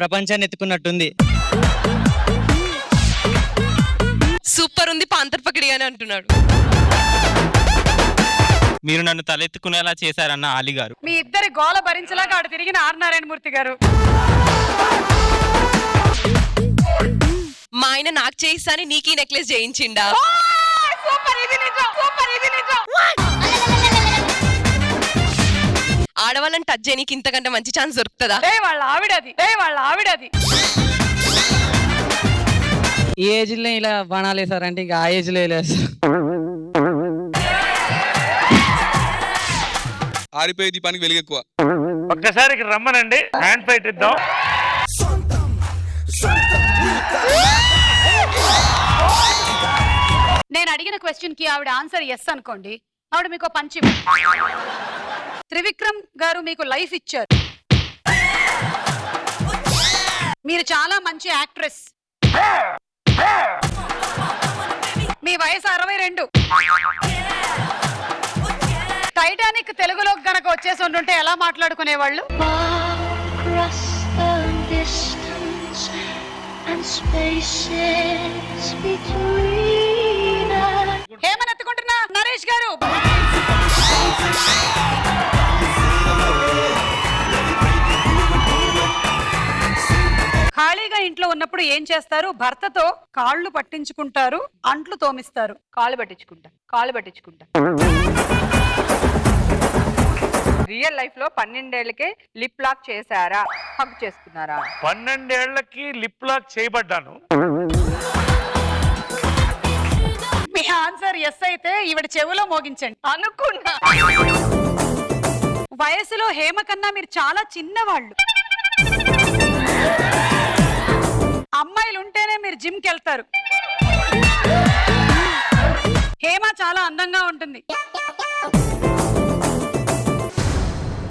ప్రపంచాన్ని ఎత్తుకున్నట్టుంది. సూపర్ ఉంది పాంతర్ పకిడి అని అంటున్నాడు. మీరు నన్ను తలెత్తుకునేలా చేశారన్న ఆలి గారు. మీ ఇద్దరి గోల భరించలాగా ఆడు తిరిగిన ఆర్ నారాయణమూర్తి గారు. మా ఆయన నాకు చేయిస్తాని నీకీ నెక్లెస్ చేయించిండా? ఆడవాళ్ళని టచ్ చేయనీకి ఇంతకంటే మంచి ఛాన్స్ దొరుకుతుందా? వాళ్ళ ఆవిడది. ఈ ఏజ్ లో ఇలా బాణాలు వేసారంటే ఇంకా ఆ ఏజ్ లో వేసారు. ఆరిపోయే దీపానికి వెలుగు ఎక్కువ. ఒక్కసారి రమ్మనండి, హ్యాండ్ ఫైట్ ఇద్దాం. నేను అడిగిన క్వశ్చన్ కి ఆవిడ ఆన్సర్ ఎస్ అనుకోండి, ఆవిడ మీకు పంచి. త్రివిక్రమ్ గారు మీకు లైఫ్ ఇచ్చారు. మీరు చాలా మంచి యాక్ట్రెస్. మీ వయసు 62. టైటానిక్ తెలుగులో గనక వచ్చేసి ఉంటుంటే ఎలా మాట్లాడుకునేవాళ్ళు? ఏమని ఎత్తుకుంటున్నా నరేష్ గారు? ఖాళీగా ఇంట్లో ఉన్నప్పుడు ఏం చేస్తారు? భర్తతో కాళ్ళు పట్టించుకుంటారు, అంట్లు తోమిస్తారు. కాళ్ళు పట్టించుకుంటా. రియల్ లైఫ్ లో 12 ఏళ్లకే లిప్ లాక్ చేశారా, హగ్ చేసుకున్నారా? 12 ఏళ్లకి లిప్ లాక్ చేయబడ్డాను. మీ ఆన్సర్ ఎస్ అయితే ఈవిడ చెవులో మోగించండి. అనుకున్నా. వయసులో హేమ కన్నా మీరు చాలా చిన్నవాళ్ళు. అమ్మాయిలు ఉంటేనే మీరు జిమ్ కి వెళ్తారు. హేమ చాలా అందంగా ఉంటుంది.